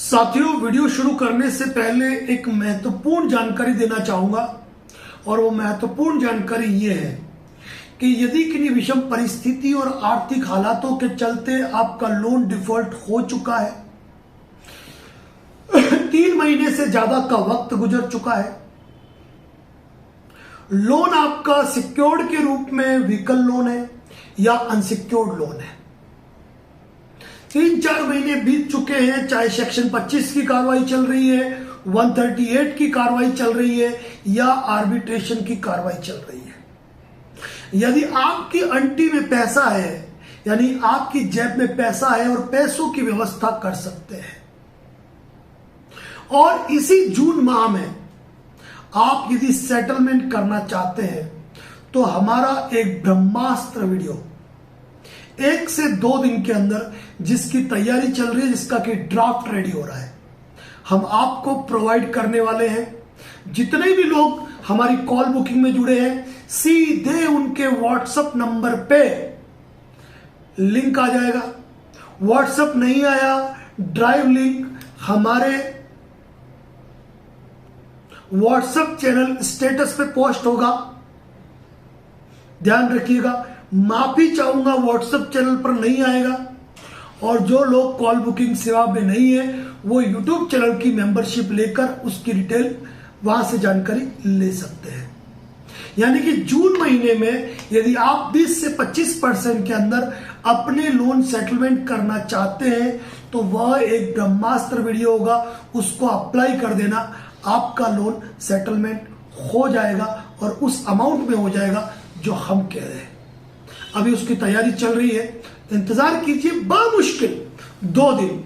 साथियों, वीडियो शुरू करने से पहले एक महत्वपूर्ण जानकारी देना चाहूंगा और वो महत्वपूर्ण जानकारी ये है कि यदि किन्हीं विषम परिस्थिति और आर्थिक हालातों के चलते आपका लोन डिफॉल्ट हो चुका है, 3 महीने से ज्यादा का वक्त गुजर चुका है, लोन आपका सिक्योर्ड के रूप में व्हीकल लोन है या अनसिक्योर्ड लोन है, 3-4 महीने बीत चुके हैं, चाहे सेक्शन 25 की कार्रवाई चल रही है, 138 की कार्रवाई चल रही है या आर्बिट्रेशन की कार्रवाई चल रही है। यदि आपकी अंटी में पैसा है, यानी आपकी जेब में पैसा है और पैसों की व्यवस्था कर सकते हैं, और इसी जून माह में आप यदि सेटलमेंट करना चाहते हैं तो हमारा एक ब्रह्मास्त्र वीडियो 1 से 2 दिन के अंदर, जिसकी तैयारी चल रही है, जिसका कि ड्राफ्ट रेडी हो रहा है, हम आपको प्रोवाइड करने वाले हैं। जितने भी लोग हमारी कॉल बुकिंग में जुड़े हैं, सीधे उनके व्हाट्सएप नंबर पे लिंक आ जाएगा। व्हाट्सएप नहीं आया, ड्राइव लिंक हमारे व्हाट्सएप चैनल स्टेटस पे पोस्ट होगा, ध्यान रखिएगा। माफी चाहूंगा, व्हाट्सएप चैनल पर नहीं आएगा। और जो लोग कॉल बुकिंग सेवा में नहीं है, वो यूट्यूब चैनल की मेंबरशिप लेकर उसकी डिटेल वहां से जानकारी ले सकते हैं। यानी कि जून महीने में यदि आप 20 से 25% के अंदर अपने लोन सेटलमेंट करना चाहते हैं तो वह एक ब्रह्मास्त्र वीडियो होगा, उसको अप्लाई कर देना, आपका लोन सेटलमेंट हो जाएगा और उस अमाउंट में हो जाएगा जो हम कह रहे हैं। अभी उसकी तैयारी चल रही है, इंतजार कीजिए, बामुश्किल 2 दिन।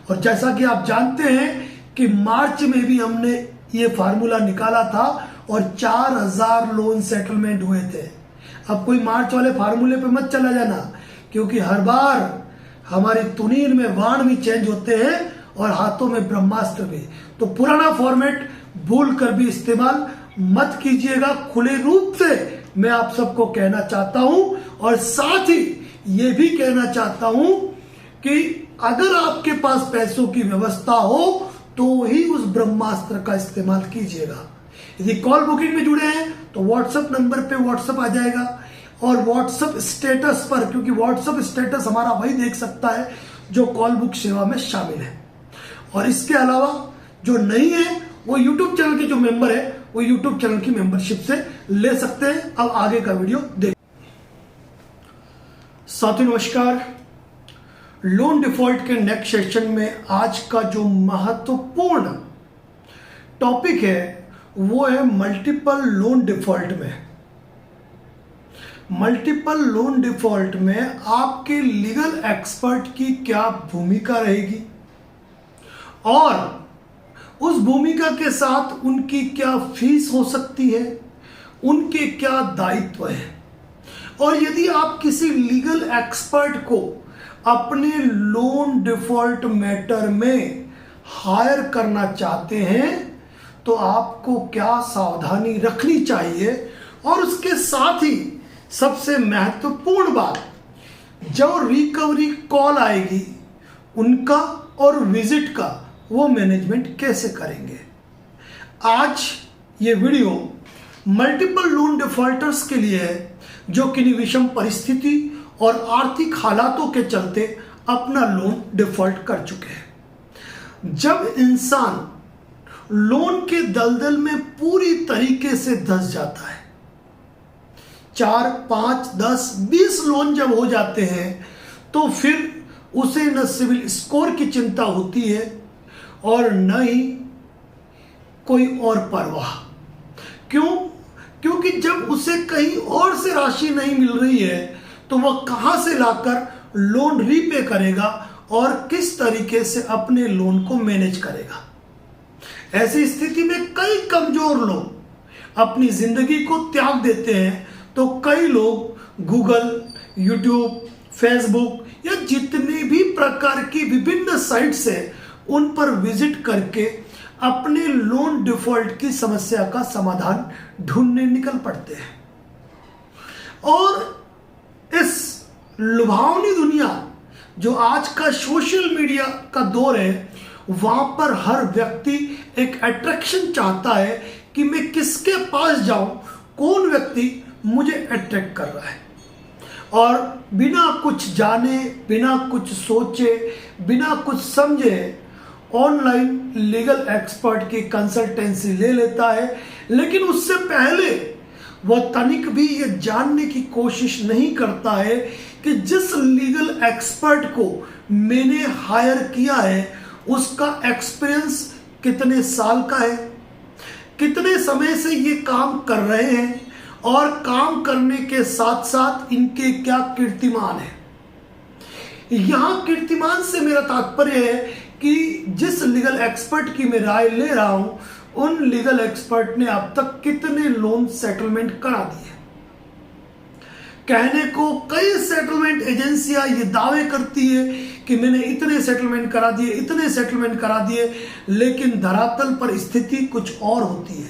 और जैसा कि आप जानते हैं कि मार्च में भी हमने ये फार्मूला निकाला था और 4000 लोन सेटलमेंट हुए थे। अब कोई मार्च वाले फार्मूले पे मत चला जाना, क्योंकि हर बार हमारी तुनीर में बाण भी चेंज होते हैं और हाथों में ब्रह्मास्त्र भी। तो पुराना फॉर्मेट भूल कर भी इस्तेमाल मत कीजिएगा। खुले रूप से मैं आप सबको कहना चाहता हूं और साथ ही ये भी कहना चाहता हूं कि अगर आपके पास पैसों की व्यवस्था हो तो ही उस ब्रह्मास्त्र का इस्तेमाल कीजिएगा। यदि कॉल बुकिंग में जुड़े हैं तो व्हाट्सएप नंबर पे व्हाट्सएप आ जाएगा और व्हाट्सएप स्टेटस पर, क्योंकि व्हाट्सएप स्टेटस हमारा वही देख सकता है जो कॉल बुक सेवा में शामिल है। और इसके अलावा जो नहीं है वो यूट्यूब चैनल के जो मेंबर है वो यूट्यूब चैनल की मेंबरशिप से ले सकते हैं। अब आगे का वीडियो देख। साथियों नमस्कार, लोन डिफॉल्ट के नेक्स्ट सेशन में आज का जो महत्वपूर्ण टॉपिक है वो है मल्टीपल लोन डिफॉल्ट में। मल्टीपल लोन डिफॉल्ट में आपके लीगल एक्सपर्ट की क्या भूमिका रहेगी और उस भूमिका के साथ उनकी क्या फीस हो सकती है, उनके क्या दायित्व है। और यदि आप किसी लीगल एक्सपर्ट को अपने लोन डिफॉल्ट मैटर में हायर करना चाहते हैं तो आपको क्या सावधानी रखनी चाहिए। और उसके साथ ही सबसे महत्वपूर्ण बात, जब रिकवरी कॉल आएगी उनका और विजिट का वो मैनेजमेंट कैसे करेंगे। आज ये वीडियो मल्टीपल लोन डिफॉल्टर्स के लिए है जो किन्हीं विषम परिस्थिति और आर्थिक हालातों के चलते अपना लोन डिफॉल्ट कर चुके हैं। जब इंसान लोन के दलदल में पूरी तरीके से धंस जाता है, 4, 5, 10, 20 लोन जब हो जाते हैं तो फिर उसे न सिविल स्कोर की चिंता होती है और न ही कोई और परवाह। क्यों? क्योंकि जब उसे कहीं और से राशि नहीं मिल रही है तो वह कहां से लाकर लोन रीपे करेगा और किस तरीके से अपने लोन को मैनेज करेगा। ऐसी स्थिति में कई कमजोर लोग अपनी जिंदगी को त्याग देते हैं, तो कई लोग गूगल, यूट्यूब, फेसबुक या जितने भी प्रकार की विभिन्न साइट्स है उन पर विजिट करके अपने लोन डिफॉल्ट की समस्या का समाधान ढूंढने निकल पड़ते हैं। और इस लुभावनी दुनिया जो आज का सोशल मीडिया का दौर है वहां पर हर व्यक्ति एक अट्रैक्शन चाहता है कि मैं किसके पास जाऊं, कौन व्यक्ति मुझे अट्रैक्ट कर रहा है। और बिना कुछ जाने, बिना कुछ सोचे, बिना कुछ समझे ऑनलाइन लीगल एक्सपर्ट की कंसल्टेंसी ले लेता है। लेकिन उससे पहले वह तनिक भी ये जानने की कोशिश नहीं करता है कि जिस लीगल एक्सपर्ट को मैंने हायर किया है उसका एक्सपीरियंस कितने साल का है, कितने समय से ये काम कर रहे हैं, और काम करने के साथ साथ इनके क्या कीर्तिमान है। यहां कीर्तिमान से मेरा तात्पर्य है कि जिस लीगल एक्सपर्ट की मैं राय ले रहा हूं, उन लीगल एक्सपर्ट ने अब तक कितने लोन सेटलमेंट करा दिए। कहने को कई सेटलमेंट एजेंसियां ये दावे करती है कि मैंने इतने सेटलमेंट करा दिए, इतने सेटलमेंट करा दिए, लेकिन धरातल पर स्थिति कुछ और होती है।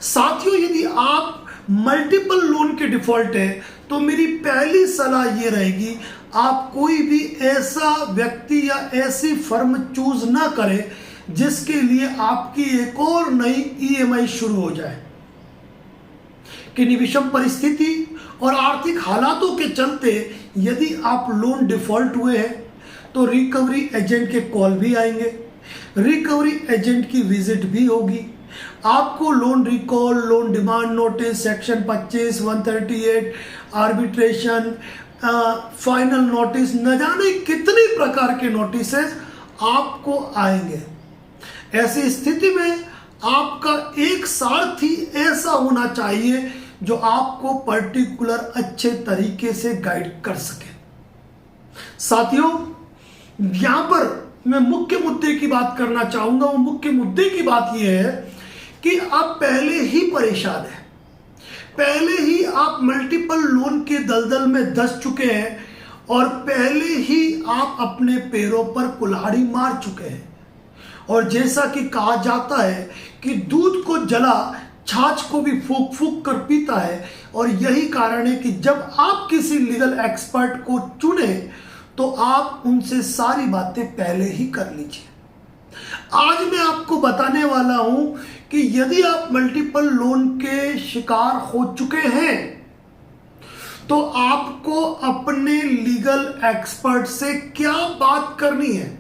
साथियों, यदि आप मल्टीपल लोन के डिफॉल्ट है तो मेरी पहली सलाह ये रहेगी, आप कोई भी ऐसा व्यक्ति या ऐसी फर्म चूज ना करें जिसके लिए आपकी एक और नई ईएमआई शुरू हो जाए। किन्हीं विषम परिस्थिति और आर्थिक हालातों के चलते यदि आप लोन डिफॉल्ट हुए हैं तो रिकवरी एजेंट के कॉल भी आएंगे, रिकवरी एजेंट की विजिट भी होगी। आपको loan recall, loan demand notice, section 25, 138, arbitration, final notice, न जाने कितने प्रकार के नोटिसेस आपको आएंगे। ऐसी स्थिति में आपका एक सारथी ऐसा होना चाहिए जो आपको पर्टिकुलर अच्छे तरीके से गाइड कर सके। साथियों, यहां पर मैं मुख्य मुद्दे की बात करना चाहूंगा। वो मुख्य मुद्दे की बात यह है कि आप पहले ही परेशान हैं, पहले ही आप मल्टीपल लोन के दलदल में धंस चुके हैं और पहले ही आप अपने पैरों पर कुल्हाड़ी मार चुके हैं। और जैसा कि कहा जाता है कि दूध को जला छाछ को भी फूंक फूंक कर पीता है, और यही कारण है कि जब आप किसी लीगल एक्सपर्ट को चुने तो आप उनसे सारी बातें पहले ही कर लीजिए। आज मैं आपको बताने वाला हूं कि यदि आप मल्टीपल लोन के शिकार हो चुके हैं तो आपको अपने लीगल एक्सपर्ट से क्या बात करनी है।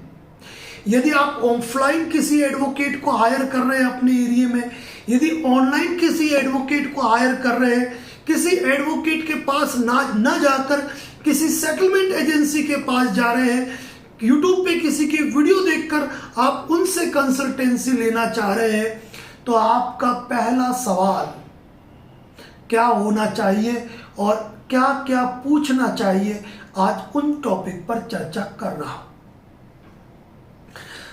यदि आप ऑफलाइन किसी एडवोकेट को हायर कर रहे हैं अपने एरिया में, यदि ऑनलाइन किसी एडवोकेट को हायर कर रहे हैं, किसी एडवोकेट के पास ना जाकर किसी सेटलमेंट एजेंसी के पास जा रहे हैं, यूट्यूब पे किसी की वीडियो देखकर आप उनसे कंसल्टेंसी लेना चाह रहे हैं, तो आपका पहला सवाल क्या होना चाहिए और क्या क्या पूछना चाहिए, आज उन टॉपिक पर चर्चा कर रहा हूं।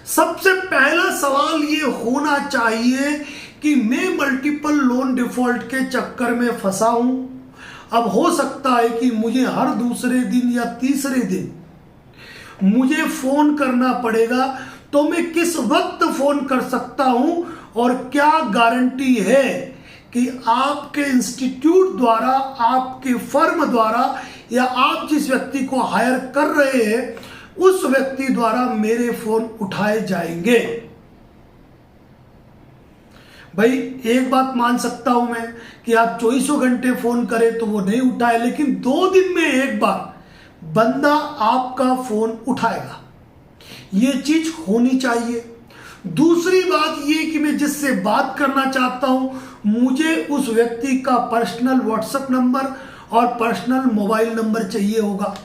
सबसे पहला सवाल ये होना चाहिए कि मैं मल्टीपल लोन डिफॉल्ट के चक्कर में फंसा हूं। अब हो सकता है कि मुझे हर दूसरे दिन या तीसरे दिन मुझे फोन करना पड़ेगा, तो मैं किस वक्त फोन कर सकता हूं और क्या गारंटी है कि आपके इंस्टीट्यूट द्वारा, आपके फर्म द्वारा, या आप जिस व्यक्ति को हायर कर रहे हैं उस व्यक्ति द्वारा मेरे फोन उठाए जाएंगे। भाई, एक बात मान सकता हूं मैं कि आप 24 घंटे फोन करें तो वो नहीं उठाए, लेकिन 2 दिन में एक बार बंदा आपका फोन उठाएगा, ये चीज होनी चाहिए। दूसरी बात ये कि मैं जिससे बात करना चाहता हूं मुझे उस व्यक्ति का पर्सनल व्हाट्सएप नंबर और पर्सनल मोबाइल नंबर चाहिए होगा।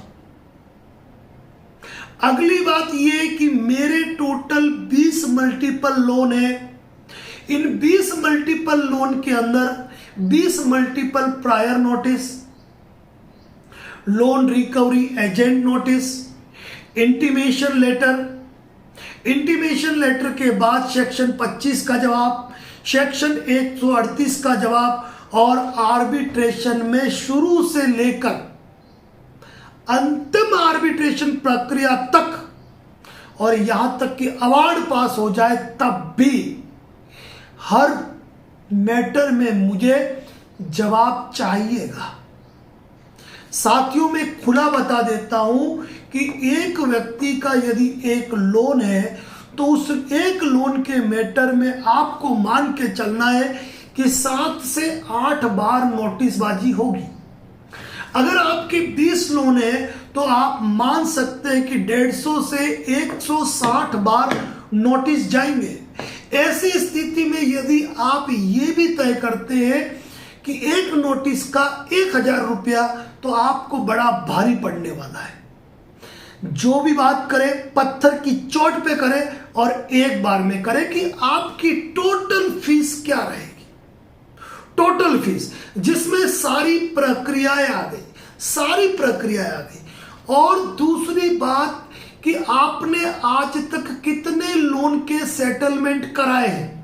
अगली बात ये कि मेरे टोटल 20 मल्टीपल लोन है। इन 20 मल्टीपल लोन के अंदर 20 multiple prior notice, loan recovery agent notice, intimation letter, intimation letter के बाद सेक्शन 25 का जवाब, सेक्शन 138 का जवाब, और आर्बिट्रेशन में शुरू से लेकर अंतिम आर्बिट्रेशन प्रक्रिया तक, और यहां तक कि अवार्ड पास हो जाए तब भी हर मैटर में मुझे जवाब चाहिएगा। साथियों, मैं खुला बता देता हूं कि एक व्यक्ति का यदि एक लोन है तो उस एक लोन के मैटर में आपको मान के चलना है कि 7 से 8 बार नोटिसबाजी होगी। अगर आपके 20 लोन है तो आप मान सकते हैं कि 150 से 160 बार नोटिस जाएंगे। ऐसी स्थिति में यदि आप ये भी तय करते हैं कि एक नोटिस का 1000 रुपया, तो आपको बड़ा भारी पड़ने वाला है। जो भी बात करें पत्थर की चोट पे करें और एक बार में करें कि आपकी टोटल फीस क्या रहेगी। टोटल फीस जिसमें सारी प्रक्रियाएं आ गई, सारी प्रक्रियाएं आ गई। और दूसरी बात कि आपने आज तक कितने लोन के सेटलमेंट कराए हैं।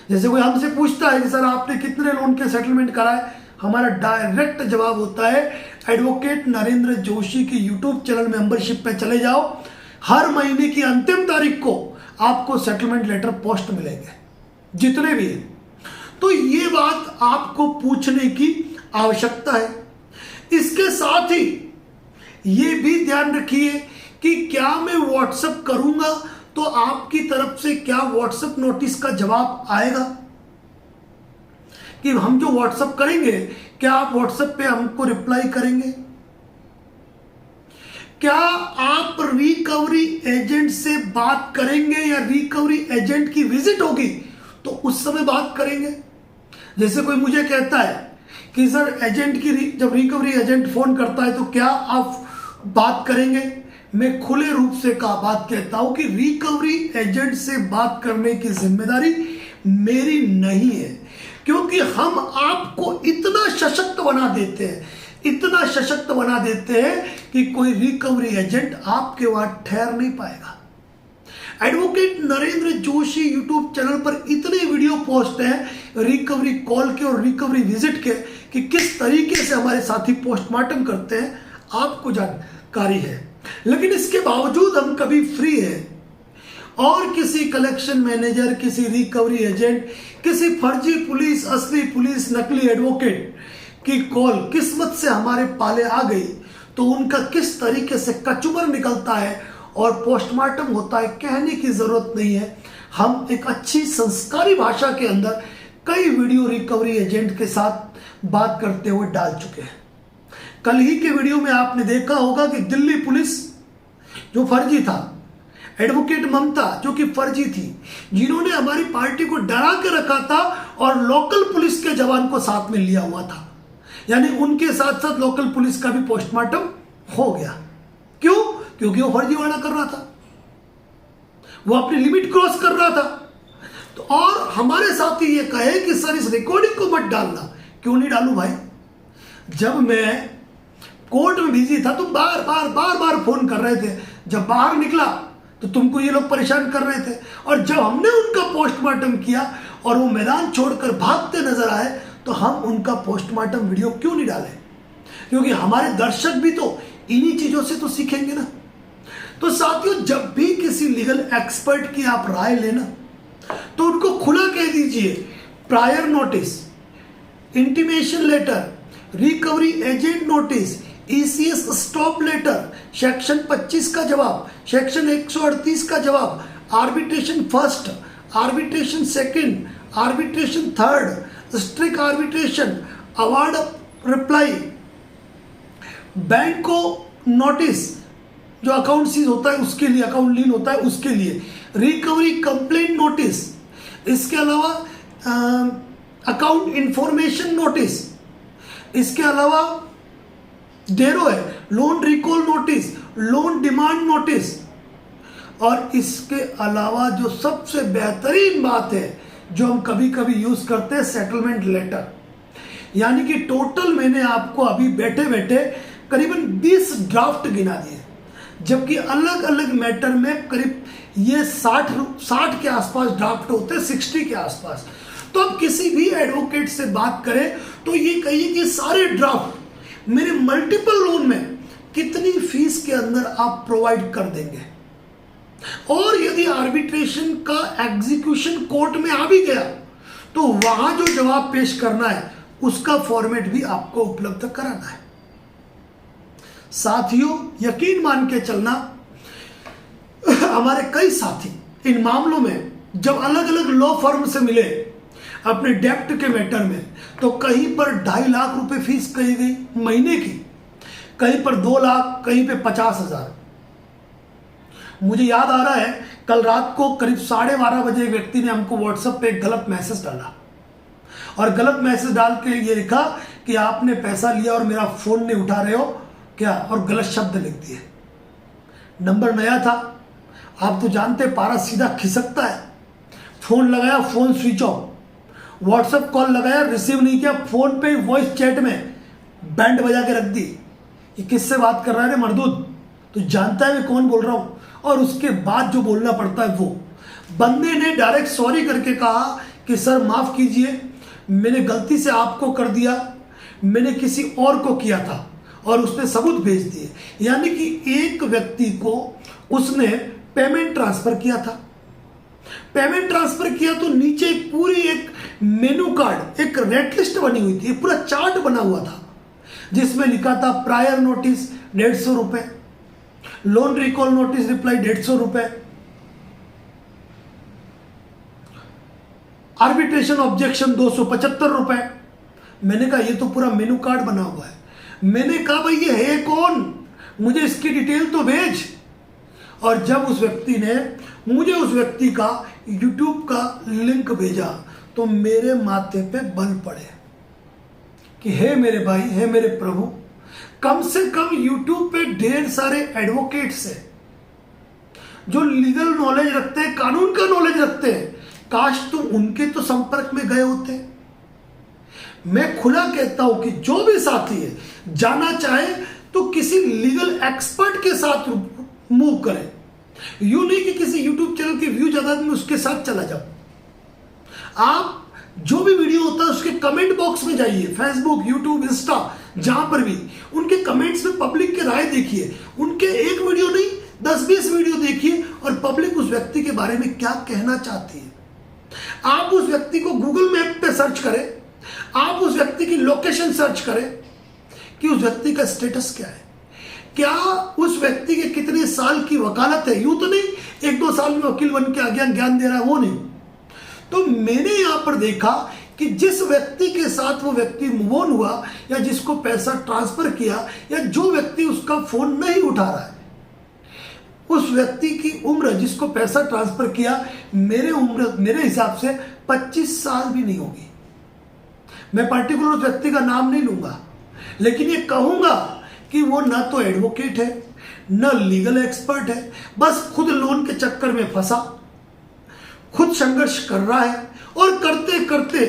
जैसे कोई हमसे पूछता है कि सर आपने कितने लोन के सेटलमेंट कराए, हमारा डायरेक्ट जवाब होता है एडवोकेट नरेंद्र जोशी की यूट्यूब चैनल मेंबरशिप पे चले जाओ। हर महीने की अंतिम तारीख को आपको सेटलमेंट लेटर पोस्ट मिलेंगे, जितने भी हैं। तो ये बात आपको पूछने की आवश्यकता है। इसके साथ ही ये भी ध्यान रखिए कि क्या मैं व्हाट्सएप करूंगा तो आपकी तरफ से क्या व्हाट्सएप नोटिस का जवाब आएगा, कि हम जो व्हाट्सएप करेंगे क्या आप व्हाट्सएप पे हमको रिप्लाई करेंगे। क्या आप रिकवरी एजेंट से बात करेंगे या रिकवरी एजेंट की विजिट होगी तो उस समय बात करेंगे। जैसे कोई मुझे कहता है कि सर एजेंट की जब रिकवरी एजेंट फोन करता है तो क्या आप बात करेंगे, मैं खुले रूप से बात कहता हूं कि रिकवरी एजेंट से बात करने की जिम्मेदारी मेरी नहीं है, क्योंकि हम आपको इतना सशक्त बना देते हैं, इतना सशक्त बना देते हैं कि कोई रिकवरी एजेंट आपके वहां ठहर नहीं पाएगा। Advocate Narendra Joshi YouTube channel पर इतने वीडियो पोस्ट हैं रिकवरी कॉल के और रिकवरी विजिट के कि किस तरीके से हमारे साथी पोस्टमार्टम करते हैं, आपको जानकारी है। लेकिन इसके बावजूद हम कभी फ्री है और किसी कलेक्शन मैनेजर, किसी रिकवरी एजेंट, किसी फर्जी पुलिस, असली पुलिस, नकली एडवोकेट की कॉल किस्मत से हमारे पाले आ गई तो उनका किस तरीके से कचूमर निकलता है और पोस्टमार्टम होता है, कहने की जरूरत नहीं है। हम एक अच्छी संस्कारी भाषा के अंदर कई वीडियो रिकवरी एजेंट के साथ बात करते हुए डाल चुके हैं। कल ही के वीडियो में आपने देखा होगा कि दिल्ली पुलिस जो फर्जी था, एडवोकेट ममता जो कि फर्जी थी, जिन्होंने हमारी पार्टी को डरा के रखा था और लोकल पुलिस के जवान को साथ में लिया हुआ था, यानी उनके साथ साथ लोकल पुलिस का भी पोस्टमार्टम हो गया। क्यों? क्योंकि वो फर्जीवाड़ा कर रहा था, वो अपनी लिमिट क्रॉस कर रहा था। तो और हमारे साथी ये कहे कि सर इस रिकॉर्डिंग को मत डालना। क्यों नहीं डालूं भाई? जब मैं कोर्ट में बिजी था तो बार बार फोन कर रहे थे, जब बाहर निकला तो तुमको ये लोग परेशान कर रहे थे, और जब हमने उनका पोस्टमार्टम किया और वो मैदान छोड़कर भागते नजर आए तो हम उनका पोस्टमार्टम वीडियो क्यों नहीं डाले? क्योंकि हमारे दर्शक भी तो इन्हीं चीजों से तो सीखेंगे ना। तो साथियों, जब भी किसी लीगल एक्सपर्ट की आप राय लेना तो उनको खुला कह दीजिए prior notice, intimation letter, recovery agent notice, ECS stop letter, section 25 का जवाब, सेक्शन 138 का जवाब, arbitration first, arbitration second, arbitration third, strict arbitration, award reply, bank को नोटिस जो अकाउंट सीज होता है उसके लिए, अकाउंट लीन होता है उसके लिए, रिकवरी कंप्लेंट नोटिस, इसके अलावा अकाउंट इंफॉर्मेशन नोटिस, इसके अलावा डेरो है loan recall notice, loan demand notice, और इसके अलावा जो सबसे बेहतरीन बात है जो हम कभी कभी यूज करते हैं, सेटलमेंट लेटर। यानी कि टोटल मैंने आपको अभी बैठे बैठे करीबन 20 ड्राफ्ट गिना दिए, जबकि अलग अलग मैटर में करीब ये 60 के आसपास ड्राफ्ट होते हैं, 60 के आसपास। तो अब किसी भी एडवोकेट से बात करें तो ये कहिए कि सारे ड्राफ्ट मेरे मल्टीपल लोन में कितनी फीस के अंदर आप प्रोवाइड कर देंगे, और यदि आर्बिट्रेशन का एग्जीक्यूशन कोर्ट में आ भी गया तो वहां जो जवाब पेश करना है उसका फॉर्मेट भी आपको उपलब्ध कराना है। साथियों, यकीन मान के चलना, हमारे कई साथी इन मामलों में जब अलग अलग लॉ फर्म से मिले अपने डेप्ट के मैटर में, तो कहीं पर 2.5 लाख रुपए फीस कही गई महीने की, कहीं पर 2 लाख, कहीं पे 50,000। मुझे याद आ रहा है कल रात को करीब 12:30 बजे एक व्यक्ति ने हमको व्हाट्सएप पे एक गलत मैसेज डाला और गलत मैसेज डाल के ये लिखा कि आपने पैसा लिया और मेरा फोन नहीं उठा रहे हो क्या, और गलत शब्द लिख दिए। नंबर नया था, आप तो जानते पारा सीधा खिसकता है। फोन लगाया, phone switch off, WhatsApp call लगाया, रिसीव नहीं किया, फोन पे वॉइस चैट में बैंड बजा के रख दी। ये किससे बात कर रहा है रे मर्दूद, तो जानता है मैं कौन बोल रहा हूं। और उसके बाद जो बोलना पड़ता है वो बंदे ने डायरेक्ट सॉरी करके कहा कि सर माफ कीजिए, मैंने गलती से आपको कर दिया, मैंने किसी और को किया था, और उसने सबूत भेज दिए। यानी कि एक व्यक्ति को उसने पेमेंट ट्रांसफर किया था। पेमेंट ट्रांसफर किया तो नीचे पूरी एक मेनू कार्ड, एक रेट लिस्ट बनी हुई थी, पूरा चार्ट बना हुआ था जिसमें लिखा था प्रायर नोटिस 150 रुपए, लोन रिकॉल नोटिस रिप्लाई 150 रुपए, आर्बिट्रेशन ऑब्जेक्शन 275 रुपए। मैंने कहा ये तो पूरा मेनू कार्ड बना हुआ है। मैंने कहा भाई ये है कौन, मुझे इसकी डिटेल तो भेज। और जब उस व्यक्ति ने मुझे उस व्यक्ति का YouTube का लिंक भेजा तो मेरे माथे पे बल पड़े कि हे मेरे भाई, हे मेरे प्रभु, कम से कम YouTube पे ढेर सारे एडवोकेट्स हैं जो लीगल नॉलेज रखते हैं, कानून का नॉलेज रखते हैं। काश तुम उनके तो संपर्क में गए होते। मैं खुला कहता हूं कि जो भी साथी है जाना चाहे तो किसी लीगल एक्सपर्ट के साथ मूव करें। यूं नहीं कि किसी YouTube चैनल के व्यू ज्यादा में उसके साथ चला जाओ। आप जो भी वीडियो होता है उसके कमेंट बॉक्स में जाइए, फेसबुक, यूट्यूब, इंस्टा, जहां पर भी उनके कमेंट्स में पब्लिक के राय देखिए। उनके एक वीडियो नहीं 10-20 वीडियो देखिए और पब्लिक उस व्यक्ति के बारे में क्या कहना चाहती है। आप उस व्यक्ति को गूगल मैप पे सर्च करें, आप उस व्यक्ति की लोकेशन सर्च करें कि उस व्यक्ति का स्टेटस क्या है, क्या उस व्यक्ति के कितने साल की वकालत है। यूं तो नहीं 1-2 साल में वकील बन के ज्ञान दे रहा है, वो नहीं। तो मैंने यहां पर देखा कि जिस व्यक्ति के साथ वो व्यक्ति मूव ऑन हुआ या जिसको पैसा ट्रांसफर किया या जो व्यक्ति उसका फोन नहीं उठा रहा है, उस व्यक्ति की उम्र, जिसको पैसा ट्रांसफर किया, मेरे हिसाब से 25 साल भी नहीं होगी। मैं पर्टिकुलर उस व्यक्ति का नाम नहीं लूंगा, लेकिन ये कहूंगा कि वो ना तो एडवोकेट है, ना लीगल एक्सपर्ट है, बस खुद लोन के चक्कर में फंसा, खुद संघर्ष कर रहा है और करते करते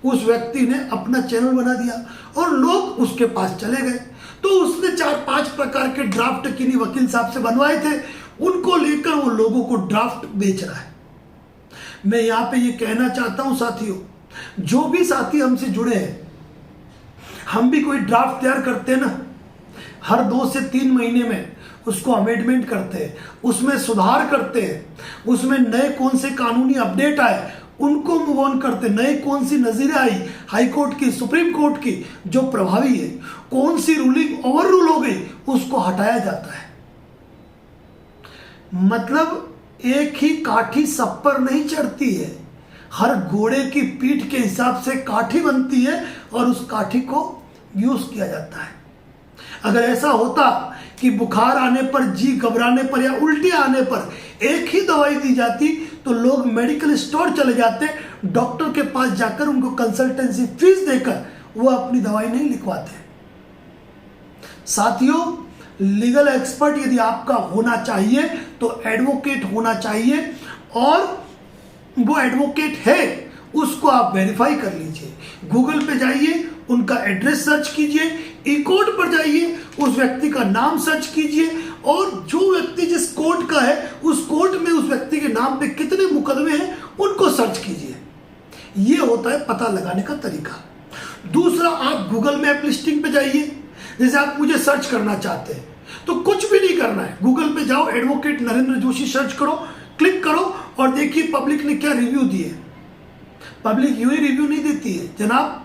उस व्यक्ति ने अपना चैनल बना दिया और लोग उसके पास चले गए। तो उसने 4-5 प्रकार के ड्राफ्ट किन्हीं वकील साहब से बनवाए थे, उनको लेकर वो लोगों को ड्राफ्ट बेच रहा है। मैं यहां पे ये कहना चाहता हूं साथियों, जो भी साथी हमसे जुड़े हैं, हम भी कोई ड्राफ्ट तैयार करते हैं ना, हर 2 से 3 महीने में उसको अमेंडमेंट करते हैं, उसमें सुधार करते हैं, उसमें नए कौन से कानूनी अपडेट आए उनको मूव ऑन करते, नए कौन सी नजीरें आई हाई कोर्ट की, सुप्रीम कोर्ट की जो प्रभावी है, कौन सी रूलिंग ओवर रूल हो गई उसको हटाया जाता है। मतलब एक ही काठी सब पर नहीं चढ़ती है, हर घोड़े की पीठ के हिसाब से काठी बनती है और उस काठी को यूज किया जाता है। अगर ऐसा होता कि बुखार आने पर, जी घबराने पर या उल्टी आने पर एक ही दवाई दी जाती तो लोग मेडिकल स्टोर चले जाते, डॉक्टर के पास जाकर उनको कंसल्टेंसी फीस देकर वो अपनी दवाई नहीं लिखवाते। साथियों, लीगल एक्सपर्ट यदि आपका होना चाहिए तो एडवोकेट होना चाहिए, और वो एडवोकेट है उसको आप वेरीफाई कर लीजिए। गूगल पे जाइए, उनका एड्रेस सर्च कीजिए, ई कोर्ट पर जाइए, उस व्यक्ति का नाम सर्च कीजिए और जो व्यक्ति जिस कोर्ट का है उस कोर्ट में उस व्यक्ति के नाम पे कितने मुकदमे हैं उनको सर्च कीजिए। ये होता है पता लगाने का तरीका। दूसरा, आप गूगल मैप लिस्टिंग पे जाइए। जैसे आप मुझे सर्च करना चाहते हैं तो कुछ भी नहीं करना है, गूगल पे जाओ, एडवोकेट नरेंद्र जोशी सर्च करो, क्लिक करो और देखिए पब्लिक ने क्या रिव्यू दिए। पब्लिक यूं ही रिव्यू नहीं देती है जनाब,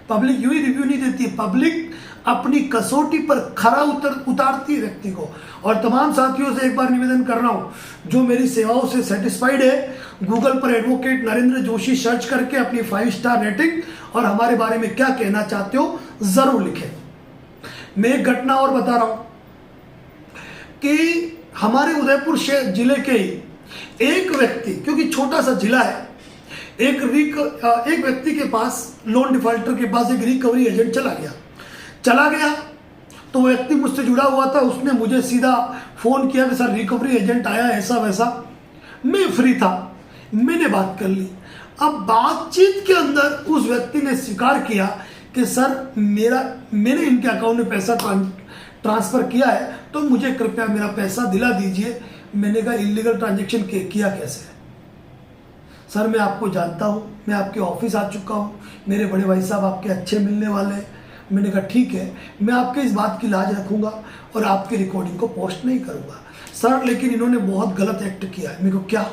पब्लिक यूं ही रिव्यू नहीं देती है। पब्लिक अपनी कसौटी पर खरा उतारती है व्यक्ति को। और तमाम साथियों से एक बार निवेदन कर रहा हूं, जो मेरी सेवाओं से सेटिस्फाइड है, गूगल पर एडवोकेट नरेंद्र जोशी सर्च करके अपनी 5 स्टार रेटिंग और हमारे बारे में क्या कहना चाहते हो जरूर लिखें। मैं एक घटना और बता रहा हूं कि हमारे उदयपुर जिले के एक व्यक्ति, क्योंकि छोटा सा जिला है, एक व्यक्ति के पास, लोन डिफॉल्टर के पास एक रिकवरी एजेंट चला गया। तो वो व्यक्ति मुझसे जुड़ा हुआ था, उसने मुझे सीधा फोन किया कि सर रिकवरी एजेंट आया, ऐसा वैसा। मैं फ्री था, मैंने बात कर ली। अब बातचीत के अंदर उस व्यक्ति ने स्वीकार किया कि सर मैंने इनके अकाउंट में पैसा ट्रांसफर किया है, तो मुझे कृपया मेरा पैसा दिला दीजिए। मैंने कहा इलीगल ट्रांजैक्शन किया कैसे? सर मैं आपको जानता हूँ, मैं आपके ऑफिस आ चुका हूँ, मेरे बड़े भाई साहब आपके अच्छे मिलने वाले हैं। मैंने कहा ठीक है, मैं आपके इस बात की लाज रखूंगा और आपकी रिकॉर्डिंग को पोस्ट नहीं करूंगा। सर लेकिन इन्होंने बहुत गलत एक्ट किया है। मेरे को क्या?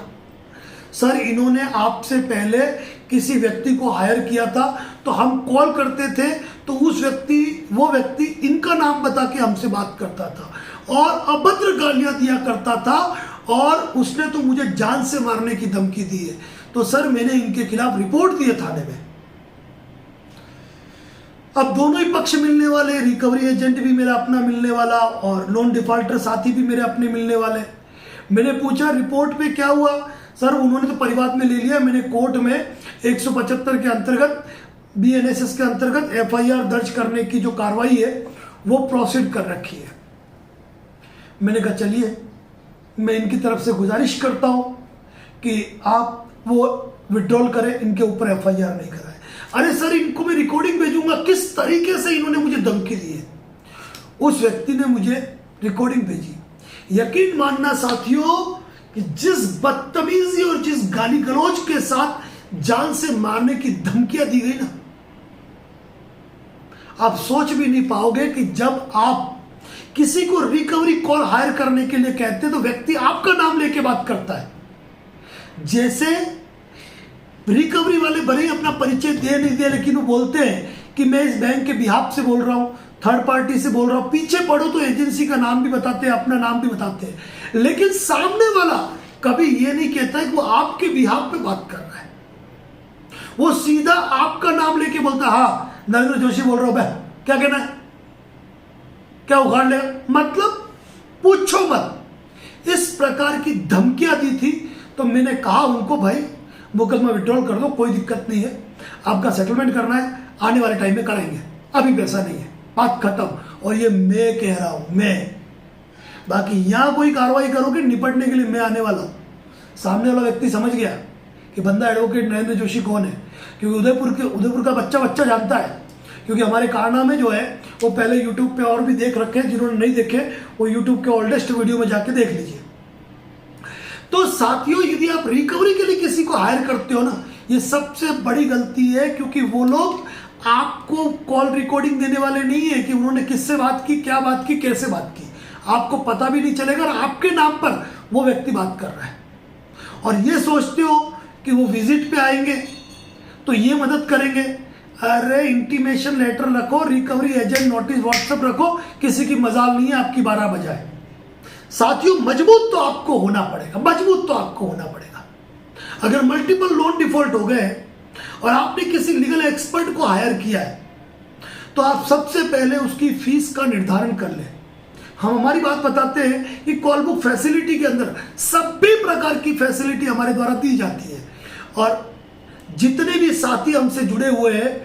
सर इन्होंने आपसे पहले किसी व्यक्ति को हायर किया था, तो हम कॉल करते थे तो वो व्यक्ति इनका नाम बता के हमसे बात करता था और अभद्र गालियां दिया करता था, और उसने तो मुझे जान से मारने की धमकी दी है। तो सर मैंने इनके खिलाफ रिपोर्ट दी है थाने में। अब दोनों ही पक्ष मिलने वाले, रिकवरी एजेंट भी मेरा अपना मिलने वाला और लोन डिफॉल्टर साथी भी मेरे अपने मिलने वाले। मैंने पूछा रिपोर्ट पे क्या हुआ? सर उन्होंने तो परिवाद में ले लिया, मैंने कोर्ट में 175 के अंतर्गत, BNSS के अंतर्गत FIR दर्ज करने की जो कार्रवाई है वो प्रोसीड कर रखी है। मैंने कहा चलिए, मैं इनकी तरफ से गुजारिश करता हूं कि आप वो विड्रॉल करें, इनके ऊपर FIR नहीं कराए। अरे सर इनको मैं रिकॉर्डिंग भेजूंगा, किस तरीके से इन्होंने मुझे धमकी दी है। उस व्यक्ति ने मुझे रिकॉर्डिंग भेजी। यकीन मानना साथियों कि जिस बदतमीजी और जिस गाली गलौज के साथ जान से मारने की धमकियां दी गई ना, आप सोच भी नहीं पाओगे कि जब आप किसी को रिकवरी कॉल हायर करने के लिए कहते हैं तो व्यक्ति आपका नाम लेके बात करता है। जैसे रिकवरी वाले भले ही अपना परिचय दे नहीं दे, लेकिन वो बोलते हैं कि मैं इस बैंक के बिहाफ से बोल रहा हूं, थर्ड पार्टी से बोल रहा हूं। पीछे पढ़ो तो एजेंसी का नाम भी बताते हैं, अपना नाम भी बताते हैं, लेकिन सामने वाला कभी ये नहीं कहता है कि वो आपके बिहाफ पे बात कर रहा है। वो सीधा आपका नाम लेके बोलता है, हाँ नरेंद्र जोशी बोल रहा हूं, मैं क्या कहना है, क्या उखाड़ लेगा, मतलब पूछो मत। इस प्रकार की धमकियां दी थी। तो मैंने कहा उनको, भाई मुकदमा विड्रॉल कर दो, कोई दिक्कत नहीं है, आपका सेटलमेंट करना है आने वाले टाइम में कराएंगे, अभी पैसा नहीं है, बात खत्म। और ये मैं कह रहा हूं, मैं, बाकी यहां कोई कार्रवाई करोगे निपटने के लिए मैं आने वाला हूं। सामने वाला व्यक्ति समझ गया कि बंदा एडवोकेट नरेंद्र जोशी कौन है, क्योंकि उदयपुर का बच्चा जानता है, क्योंकि हमारे कारनामे जो है वो पहले यूट्यूब पे और भी देख रखे हैं। जिन्होंने नहीं देखे वो यूट्यूब के ओल्डेस्ट वीडियो में जाके देख लीजिए। तो साथियों यदि आप रिकवरी के लिए किसी को हायर करते हो ना, ये सबसे बड़ी गलती है, क्योंकि वो लोग आपको कॉल रिकॉर्डिंग देने वाले नहीं है कि उन्होंने किससे बात की, क्या बात की, कैसे बात की। आपको पता भी नहीं चलेगा और आपके नाम पर वो व्यक्ति बात कर रहा है। और ये सोचते हो कि वो विजिट पे आएंगे तो ये मदद करेंगे। अरे इंटीमेशन लेटर रखो, रिकवरी एजेंट नोटिस व्हाट्सएप रखो, किसी की मजाल नहीं है आपकी 12 बजाए। साथियों मजबूत तो आपको होना पड़ेगा, मजबूत तो आपको होना पड़ेगा। अगर मल्टीपल लोन डिफॉल्ट हो गए और आपने किसी लीगल एक्सपर्ट को हायर किया है तो आप सबसे पहले उसकी फीस का निर्धारण कर लें। हम हमारी बात बताते हैं कि कॉल बुक फैसिलिटी के अंदर सभी प्रकार की फैसिलिटी हमारे द्वारा दी जाती है, और जितने भी साथी हमसे जुड़े हुए हैं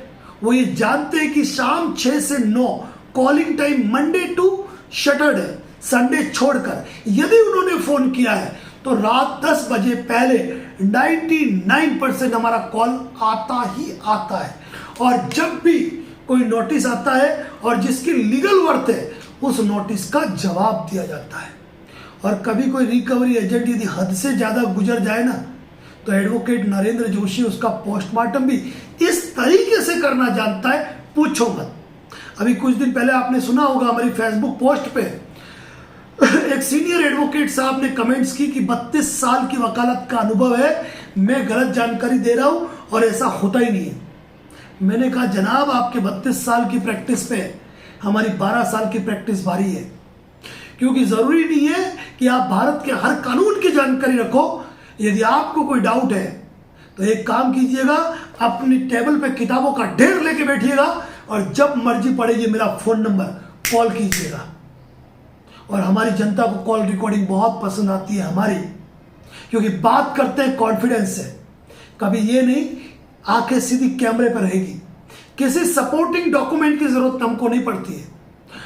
वो ये जानते हैं कि शाम 6 से 9 calling time, Monday to Saturday, Sunday छोड़कर यदि उन्होंने फोन किया है तो रात 10 बजे पहले 99% हमारा कॉल आता ही आता है। और जब भी कोई नोटिस आता है और जिसकी लीगल वर्थ है उस नोटिस का जवाब दिया जाता है। और कभी कोई रिकवरी एजेंट यदि हद से ज्यादा गुजर जाए ना, तो एडवोकेट नरेंद्र जोशी उसका पोस्टमार्टम भी इस तरीके से करना जानता है, पूछो मत। अभी कुछ दिन पहले आपने सुना होगा हमारी फेसबुक पोस्ट पे एक सीनियर एडवोकेट साहब ने कमेंट्स की कि 32 साल की वकालत का अनुभव है, मैं गलत जानकारी दे रहा हूं और ऐसा होता ही नहीं है। मैंने कहा जनाब आपके 32 साल की प्रैक्टिस पे हमारी 12 साल की प्रैक्टिस भारी है, क्योंकि जरूरी नहीं है कि आप भारत के हर कानून की जानकारी रखो। यदि आपको कोई डाउट है तो एक काम कीजिएगा, अपनी टेबल पे किताबों का ढेर लेके बैठिएगा और जब मर्जी पड़ेगी मेरा फोन नंबर कॉल कीजिएगा। और हमारी जनता को कॉल रिकॉर्डिंग बहुत पसंद आती है हमारी, क्योंकि बात करते हैं कॉन्फिडेंस से। कभी ये नहीं आंखें सीधी कैमरे पर रहेगी, किसी सपोर्टिंग डॉक्यूमेंट की जरूरत हमको नहीं पड़ती है।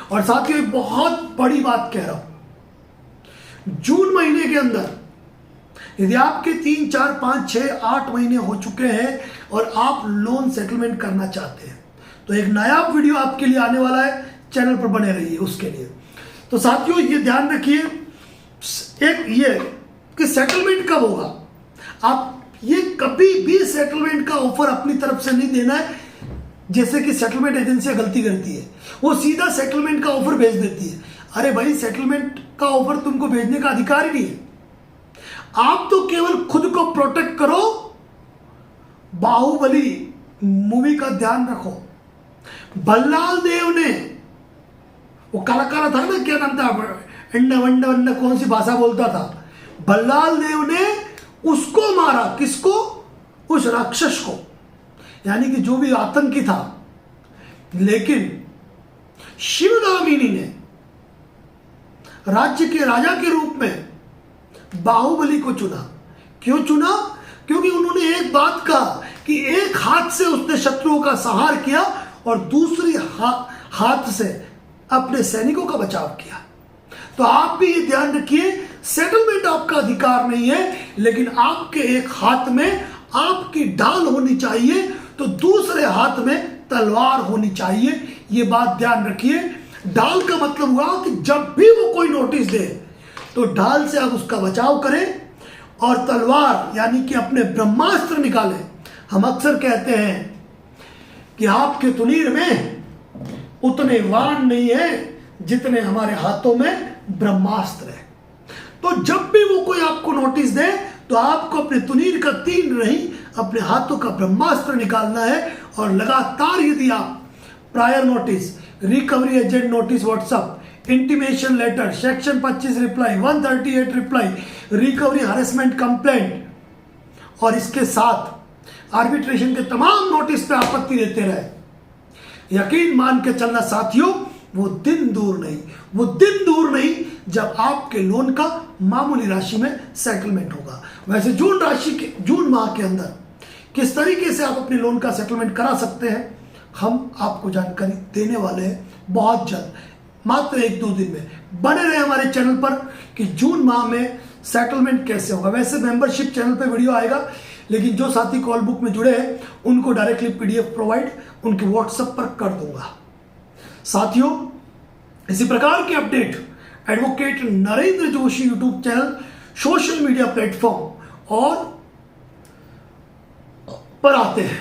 और साथियों एक बहुत बड़ी बात कह रहा हूं, जून महीने के अंदर यदि आपके 3, 4, 5, 6, 8 महीने हो चुके हैं और आप लोन सेटलमेंट करना चाहते हैं तो एक नया वीडियो आपके लिए आने वाला है, चैनल पर बने रहिए उसके लिए। तो साथियों ये ध्यान रखिए, एक ये कि सेटलमेंट कब होगा। आप ये कभी भी सेटलमेंट का ऑफर अपनी तरफ से नहीं देना है, जैसे कि सेटलमेंट एजेंसियां गलती करती है, वो सीधा सेटलमेंट का ऑफर भेज देती है। अरे भाई, सेटलमेंट का ऑफर तुमको भेजने का अधिकार ही नहीं है। आप तो केवल खुद को प्रोटेक्ट करो। बाहुबली मूवी का ध्यान रखो, बल्लाल देव ने, वो कलाकार था ना, क्या नाम था, अंडा वंडा वंडा कौन सी भाषा बोलता था, बल्लाल देव ने उसको मारा। किसको? उस राक्षस को, यानी कि जो भी आतंकी था। लेकिन शिवगामिनी ने राज्य के राजा के रूप में बाहुबली को चुना। क्यों चुना? क्योंकि उन्होंने एक बात कहा कि एक हाथ से उसने शत्रुओं का संहार किया और दूसरी हाथ से अपने सैनिकों का बचाव किया। तो आप भी ये ध्यान रखिए, सेटलमेंट आपका अधिकार नहीं है, लेकिन आपके एक हाथ में आपकी ढाल होनी चाहिए तो दूसरे हाथ में तलवार होनी चाहिए। ये बात ध्यान रखिए। ढाल का मतलब हुआ कि जब भी वो कोई नोटिस दे तो ढाल से आप उसका बचाव करें, और तलवार यानी कि अपने ब्रह्मास्त्र निकालें। हम अक्सर कहते हैं कि आपके तुनीर में उतने वाण नहीं है जितने हमारे हाथों में ब्रह्मास्त्र है। तो जब भी वो कोई आपको नोटिस दे तो आपको अपने तुनीर का तीर नहीं, अपने हाथों का ब्रह्मास्त्र निकालना है। और लगातार यदि आप prior notice, recovery agent notice WhatsApp, intimation letter, section 25 reply, 138 reply, recovery harassment complaint और इसके साथ आर्बिट्रेशन के तमाम नोटिस पे आपत्ति देते रहे, यकीन मान के चलना साथियों, वो दिन दूर नहीं जब आपके लोन का मामूली राशि में सेटलमेंट होगा। वैसे जून माह के अंदर किस तरीके से आप अपने लोन का सेटलमेंट करा सकते हैं, हम आपको जानकारी देने वाले हैं बहुत जल्द, मात्र 1-2 दिन में। बने रहे हमारे चैनल पर कि जून माह में सेटलमेंट कैसे होगा। वैसे मेंबरशिप चैनल पर वीडियो आएगा, लेकिन जो साथी कॉल बुक में जुड़े हैं उनको डायरेक्टली PDF प्रोवाइड उनके व्हाट्सएप पर कर दूंगा। साथियों, इसी प्रकार के update advocate Narendra Joshi YouTube channel, social media platform और पर आते हैं।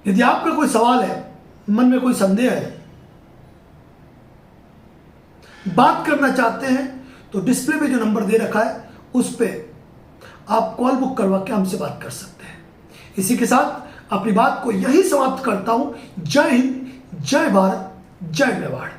यदि आपका कोई सवाल है, मन में कोई संदेह है, बात करना चाहते हैं, तो डिस्प्ले पे जो नंबर दे रखा है उस पे आप कॉल बुक करवा के हमसे बात कर सकते हैं। इसी के साथ अपनी बात को यही समाप्त करता हूं। जय हिंद, जय भारत, जय मेवाड़।